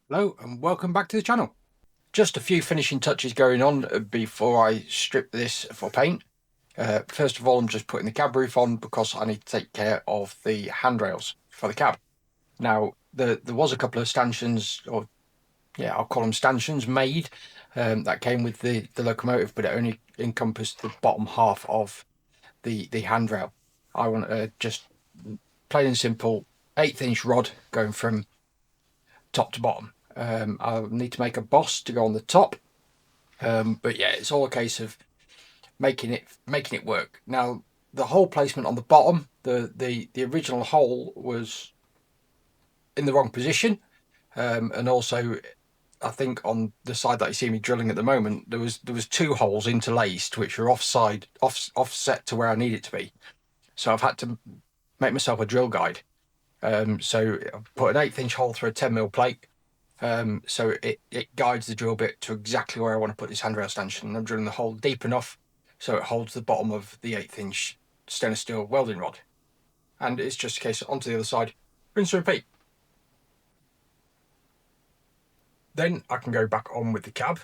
Hello and welcome back to the channel. Just a few finishing touches going on before I strip this for paint. First of all, I'm just putting the cab roof on because I need to take care of the handrails for the cab. Now, there was a couple of stanchions, or yeah, I'll call them stanchions, made that came with the locomotive, but it only encompassed the bottom half of the handrail. I want just plain and simple 1/8 inch rod going from top to bottom. I'll need to make a boss to go on the top, but yeah, it's all a case of making it work. Now, the hole placement on the bottom, the original hole was in the wrong position, and also I think on the side that you see me drilling at the moment, there was two holes interlaced which are offset to where I need it to be. So I've had to make myself a drill guide. So I've put an 1/8 inch hole through a 10mm plate. So it guides the drill bit to exactly where I want to put this handrail stanchion. And I'm drilling the hole deep enough so it holds the bottom of the 1/8 inch stainless steel welding rod. And it's just a case of onto the other side, rinse and repeat. Then I can go back on with the cab.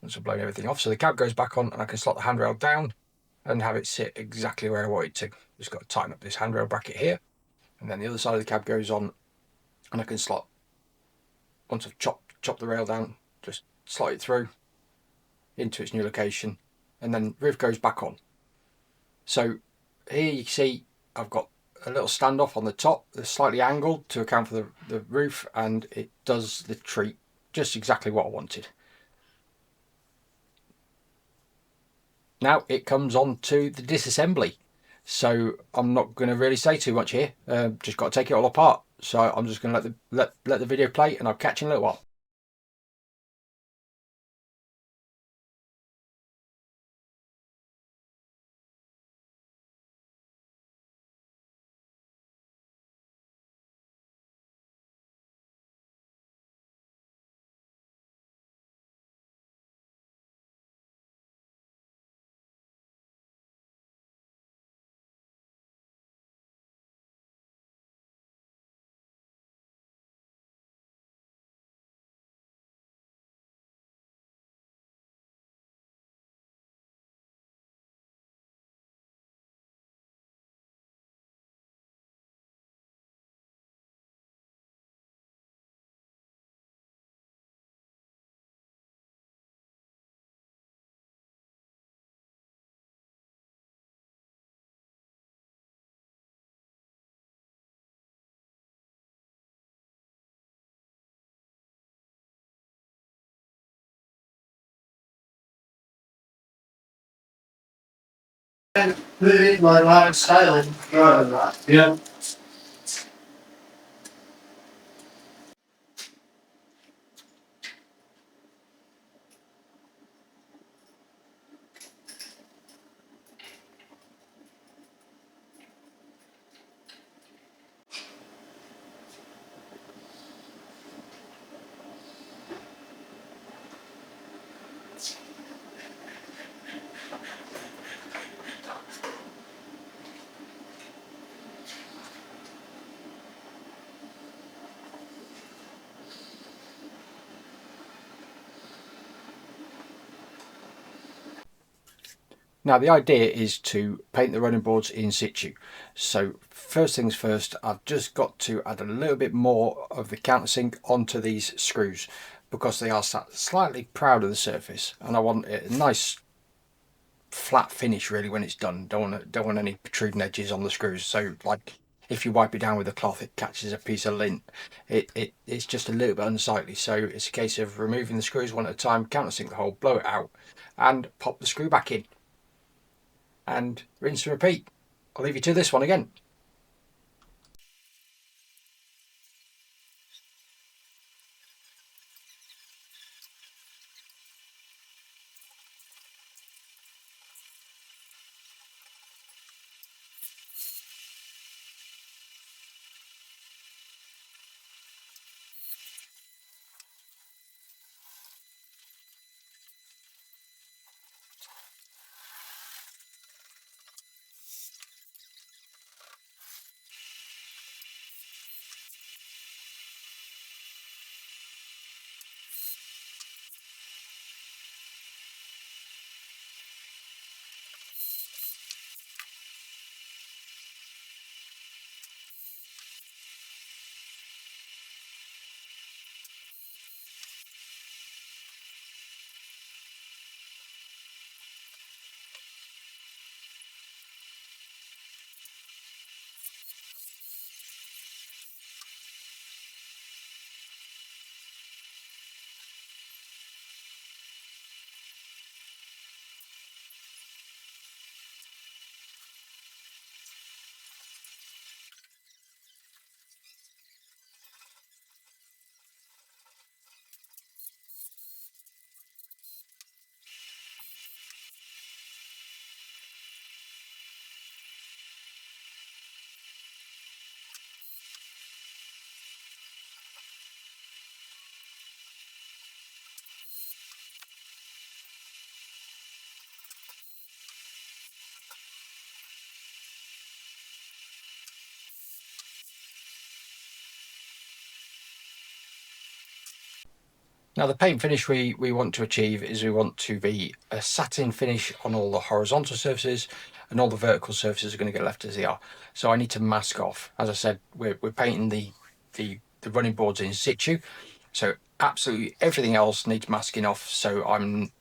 Once I've blown everything off, so the cab goes back on and I can slot the handrail down and have it sit exactly where I want it to. Just got to tighten up this handrail bracket here, and then the other side of the cab goes on, and I can slot, once I've chopped the rail down, just slot it through into its new location, and then roof goes back on. So here you see I've got a little standoff on the top that's slightly angled to account for the roof, and it does the treat just exactly what I wanted. Now it comes on to the disassembly. So I'm not going to really say too much here. Just got to take it all apart. So I'm just going to let the video play, and I'll catch you in a little while. Living my lifestyle. Yeah. Now the idea is to paint the running boards in situ. So first things first, I've just got to add a little bit more of the countersink onto these screws because they are slightly proud of the surface, and I want a nice flat finish really when it's done. Don't want any protruding edges on the screws. So like if you wipe it down with a cloth, it catches a piece of lint. It's just a little bit unsightly. So it's a case of removing the screws one at a time, countersink the hole, blow it out, and pop the screw back in. And rinse and repeat. I'll leave you to this one again. Now the paint finish we want to achieve is we want to be a satin finish on all the horizontal surfaces, and all the vertical surfaces are going to get left as they are. So I need to mask off. As I said, we're painting the running boards in situ, so absolutely everything else needs masking off. So I'm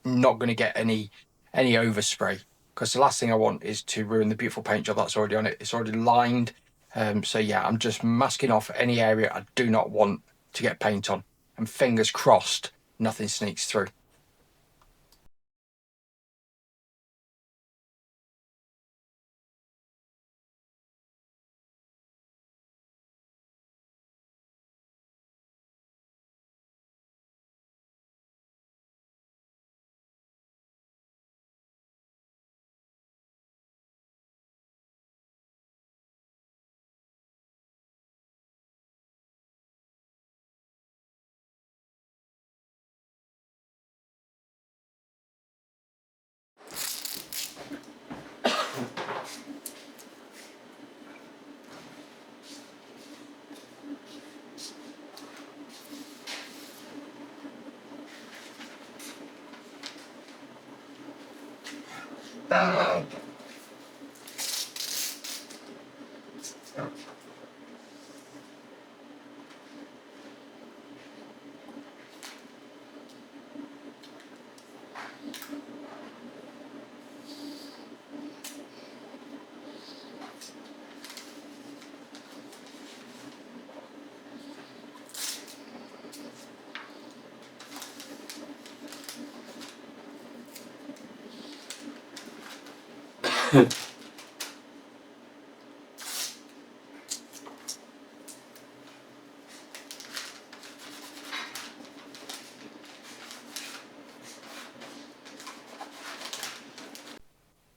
not going to get any overspray, because the last thing I want is to ruin the beautiful paint job that's already on it. It's already lined. So yeah, I'm just masking off any area I do not want to get paint on, and fingers crossed nothing sneaks through.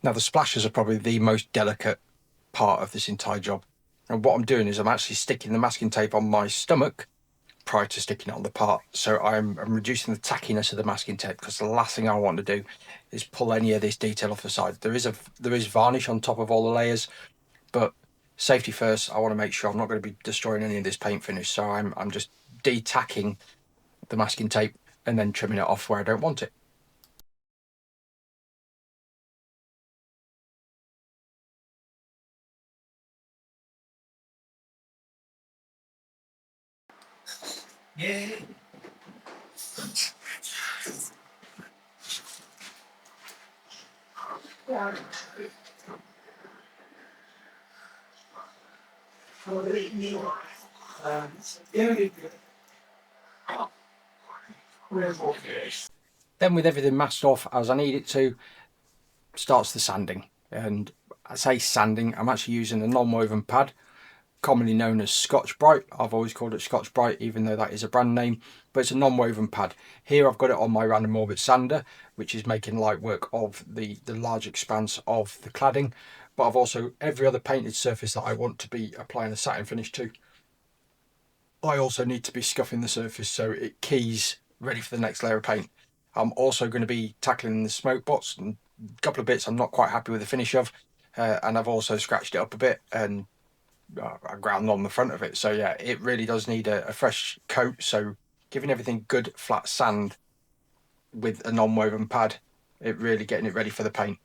Now the splashes are probably the most delicate part of this entire job, and what I'm doing is I'm actually sticking the masking tape on my stomach prior to sticking it on the part. So I'm reducing the tackiness of the masking tape, because the last thing I want to do is pull any of this detail off the side. There is varnish on top of all the layers, but safety first. I want to make sure I'm not going to be destroying any of this paint finish. So I'm just detacking the masking tape and then trimming it off where I don't want it. Yeah. Then, with everything masked off as I need it to, starts the sanding. And I say sanding, I'm actually using a non-woven pad, commonly known as Scotch Brite. I've always called it Scotch Brite, even though that is a brand name, but it's a non-woven pad. Here I've got it on my random orbit sander, which is making light work of the large expanse of the cladding. But I've also, every other painted surface that I want to be applying a satin finish to, I also need to be scuffing the surface so it keys ready for the next layer of paint. I'm also going to be tackling the smoke bots, and a couple of bits I'm not quite happy with the finish of, and I've also scratched it up a bit and I ground on the front of it. So yeah, it really does need a fresh coat. So giving everything good flat sand with a non-woven pad, it really getting it ready for the paint.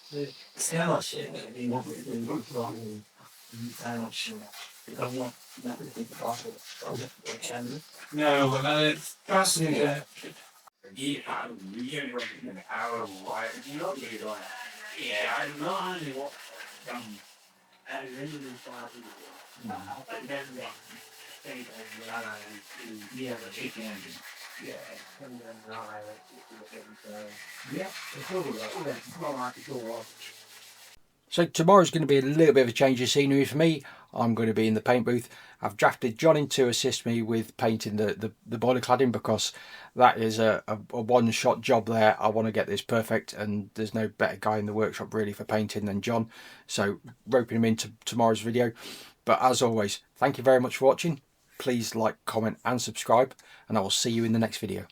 The scholarship, no, but trust me, yeah, I don't know what yeah, the chicken engine. Yeah, and then yeah, it's all right. It's not like it's all right. So tomorrow's going to be a little bit of a change of scenery for me. I'm going to be in the paint booth. I've drafted John in to assist me with painting the boiler cladding, because that is a one-shot job there. I want to get this perfect, and there's no better guy in the workshop really for painting than John. So roping him into tomorrow's video. But as always, thank you very much for watching. Please like, comment and subscribe, and I will see you in the next video.